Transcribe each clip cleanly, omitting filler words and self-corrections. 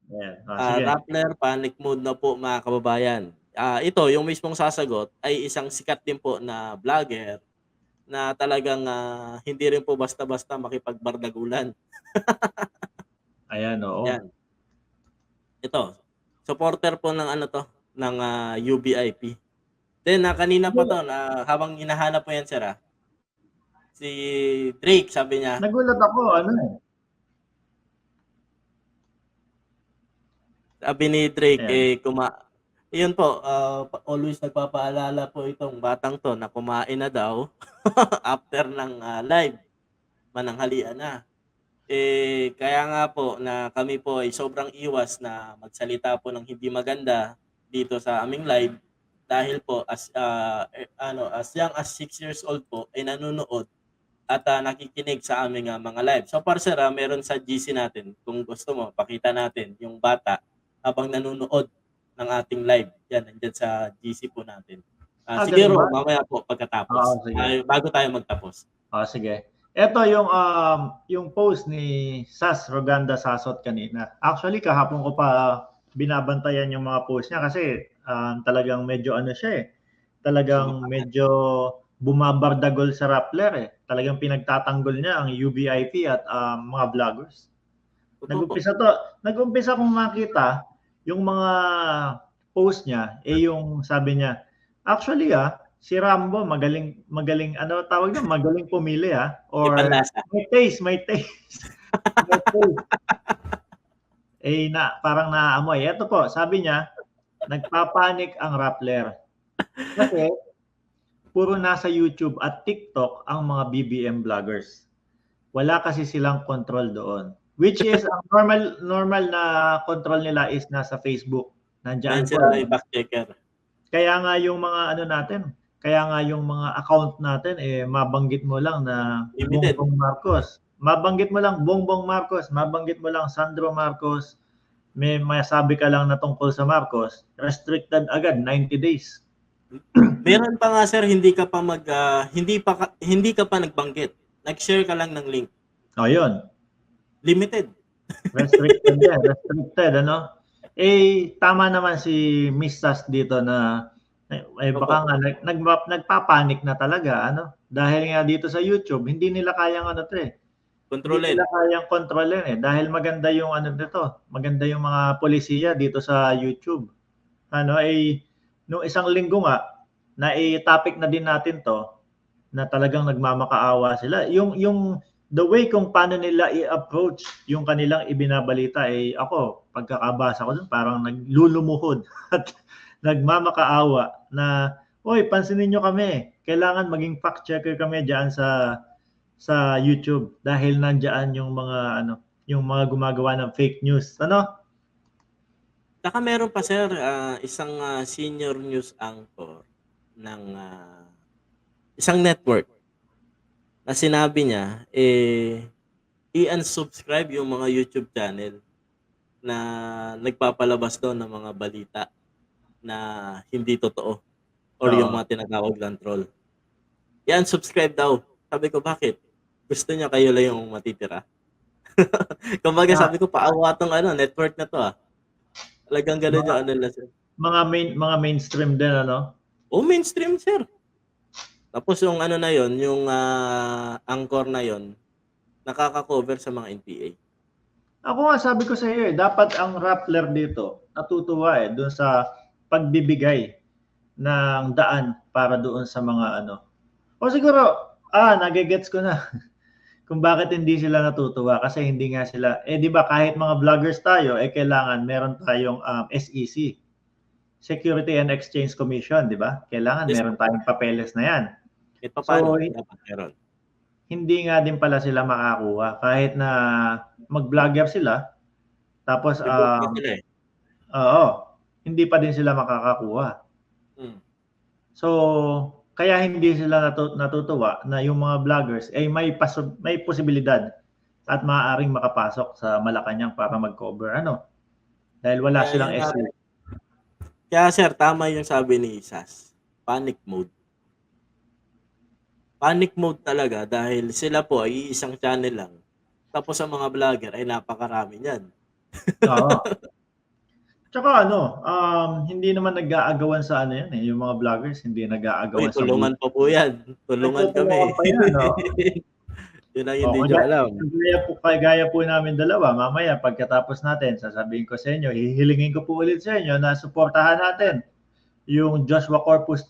Ayan, sige. Rappler, panic mode na po mga kababayan. Ito yung mismong sasagot ay isang sikat din po na vlogger na talagang, hindi rin po basta-basta makipagbardagulan. Ayan, oo. Yan, ito, supporter po ng ano 'to, ng, UBIP. Then, kanina pa 'to na habang hinahanap mo yan sir, si Drake sabi niya Nagulat ako, ano eh. sabi ni Drake, Ayan. yun po, always nagpapaalala po itong batang 'to na kumain na daw after ng, live, mananghalian na. Kaya nga po na kami po ay sobrang iwas na magsalita po ng hindi maganda dito sa aming live dahil po as young as 6 years old po ay nanonood at, nakikinig sa aming, mga live. So far sir, meron sa GC natin kung gusto mo pakita natin yung bata habang nanonood ng ating live. Yan, nandiyan sa GC po natin. Ganun ba? Siguro mamaya po Oo, pagkatapos, sige. bago tayo magtapos. Sige. Ito yung post ni Sas Roganda Sasot kanina. Actually, kahapon ko pa binabantayan yung mga post niya kasi talagang medyo ano siya eh. Talagang medyo bumabardagol sa Rappler eh. Talagang pinagtatanggol niya ang UBIP at mga vloggers. Totoo po. Nag-umpisa kong makita yung mga post niya, yung sabi niya, actually si Rambo magaling ano tawag doon, magaling pumili or May panlasa. may taste. May taste. Parang naaamoy. Ito po, sabi niya, nagpapanik ang Rappler. Kasi puro nasa YouTube at TikTok ang mga BBM vloggers. Wala kasi silang control doon. Which is ang normal na control nila is nasa Facebook. Ayan Nandiyan po. sila yung back checker. Kaya nga yung mga ano natin, kaya nga yung mga account natin mabanggit mo lang na Limited. Bongbong Marcos. Mabanggit mo lang Bongbong Marcos, mabanggit mo lang Sandro Marcos, may masabi ka lang na tungkol sa Marcos, restricted agad 90 days. Meron pa nga sir, hindi ka pa nagbanggit. Nag-share ka lang ng link. Yun. Limited. Restricted yan, restricted ano. Tama naman si Miss Sas dito na baka nga nagpapanik na talaga ano. Dahil nga dito sa YouTube, hindi nila kayang ano 'to eh. Hindi Kontrolin. nila kayang kontrolin eh. Dahil maganda yung ano nito, maganda yung mga polisiya dito sa YouTube. Ano nung isang linggo nga na topic na din natin 'to na talagang nagmamakaawa sila. Yung the way kung paano nila i-approach yung kanilang ibinabalita ako pagkakabasa ko dun parang naglulumuhod at nagmamakaawa na oy pansinin niyo kami, kailangan maging fact checker kami diyan sa YouTube dahil nandiyan yung mga gumagawa ng fake news ano. Saka meron pa sir, isang senior news anchor ng isang network na sinabi niya i-unsubscribe yung mga YouTube channel na nagpapalabas daw ng mga balita na hindi totoo or yung mga tinatawag lang troll. I-unsubscribe daw. Sabi ko, bakit? Gusto niya kayo lang yung matitira? Kumbaga sabi ko, paawa tong network na to Talagang ganun yung ano na sir. Mga mainstream din ano? Mainstream sir. Tapos yung ano na yon, yung anchor na yon, nakaka-cover sa mga NPA. Ako nga sabi ko sa iyo dapat ang Rappler dito natutuwa doon sa pagbibigay ng daan para doon sa mga ano. O siguro, nagegets ko na kung bakit hindi sila natutuwa kasi hindi nga sila, di ba kahit mga vloggers tayo, kailangan meron tayong SEC, Security and Exchange Commission, di ba? Kailangan meron tayong papeles na yan. Ito paano? Dapat meron. Hindi nga din pala sila makakuha kahit na mag-vlogger sila tapos hindi pa din sila makakakuha. So kaya hindi sila natutuwa na yung mga vloggers may posibilidad at maaaring makapasok sa Malacanang para mag-cover dahil wala silang SEC. Kaya sir, tama yung sabi ni Sas. Panic mode. Panic mode talaga dahil sila po ay isang channel lang. Tapos ang mga vlogger ay napakarami niyan. Tsaka ano, hindi naman nag-aagawan sa ano yan eh, yung mga vloggers hindi Uy, nag-aagawan sa tulungan pa po yan. Tulungan nagtutulungan kami. pa yan, no? Yun ang O, hindi nyo alam. kagaya po namin dalawa, mamaya pagkatapos natin, sasabihin ko sa inyo, hihilingin ko po ulit sa inyo na suportahan natin yung Joshua Corpus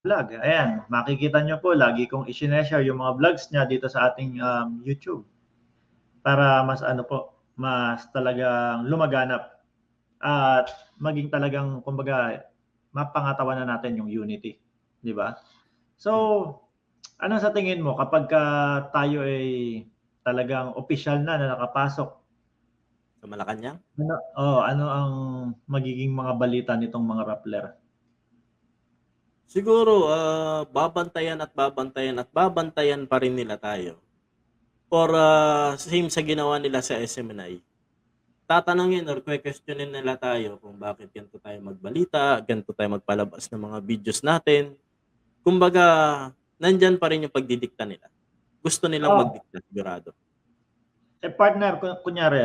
vlog. Ayan, makikita nyo po, lagi kong i-share yung mga vlogs niya dito sa ating YouTube. Para mas ano po, mas talagang lumaganap at maging talagang, kumbaga, mapangatawan na natin yung unity. Di ba? So, ano sa tingin mo kapag tayo ay talagang official na nakapasok? Sa Malacanang? Ano ang magiging mga balita nitong mga Rappler? Siguro, babantayan at babantayan at babantayan pa rin nila tayo. Or same sa ginawa nila sa SMNI. Tatanungin or questionin nila tayo kung bakit ganito tayo magbalita, ganito tayo magpalabas ng mga videos natin. Kumbaga, nandyan pa rin yung pagdidikta nila. Gusto nilang magdikta, sigurado. Partner, kunyari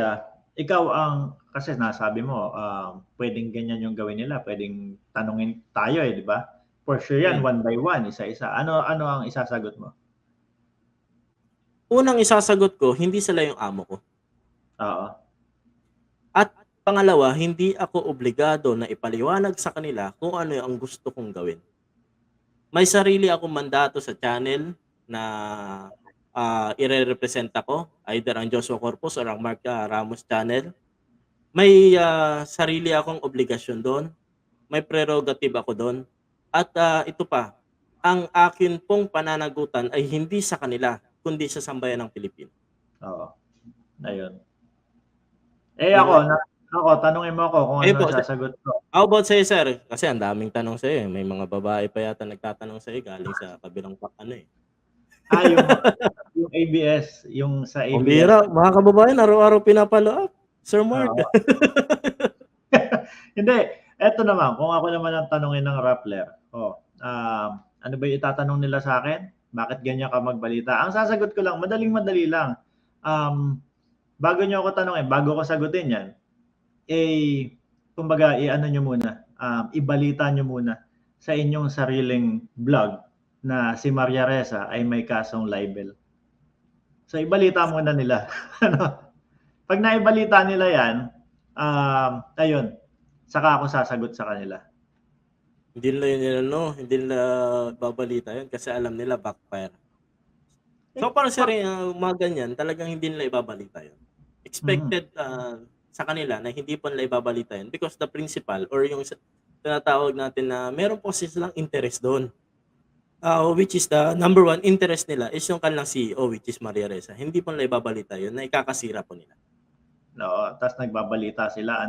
ikaw kasi nasabi mo, pwedeng ganyan yung gawin nila, pwedeng tanungin tayo di ba? For sure yan, one by one, isa-isa. Ano ang isasagot mo? Unang isasagot ko, hindi sila yung amo ko. Oo. At pangalawa, hindi ako obligado na ipaliwanag sa kanila kung ano ang gusto kong gawin. May sarili akong mandato sa channel na ire-represent ako, either ang Joshua Corpus or ang Mark Ramos channel. May sarili akong obligasyon doon. May prerogative ako doon. At ito pa, ang akin pong pananagutan ay hindi sa kanila, kundi sa sambayan ng Pilipino. Oo. Ayun. Ako, tanungin mo ako kung ano sasagot ko. How about sa'yo, sir? Kasi ang daming tanong sa'yo. May mga babae pa yata nagtatanong sa'yo galing sa kabilang Yung ABS, yung sa ABS. Bira, mga kababayan, araw-araw pinapalo up. Sir Mark. Hindi. Eto naman, kung ako naman ang tanungin ng Rappler, ano ba yung itatanong nila sa akin? Bakit ganyan ka magbalita? Ang sasagot ko lang, madaling-madali lang. Bago nyo ako tanongin, bago ko sagutin yan, kumbaga, i-ano nyo muna, ibalita nyo muna sa inyong sariling vlog na si Maria Ressa ay may kasong libel. So, ibalita muna nila. Pag naibalita nila yan, ayun, saka ako sasagot sa kanila. Hindi nila babalita yun kasi alam nila backfire. So, para sa mga ganyan, talagang hindi nila ibabalita yun. Expected sa kanila na hindi pa nila ibabalita yun because the principal or yung tinatawag natin na meron po silang interest doon. Which is the number one interest nila is yung kanilang CEO, which is Maria Ressa. Hindi pa nila ibabalita yun na ikakasira po nila. No, tapos nagbabalita sila,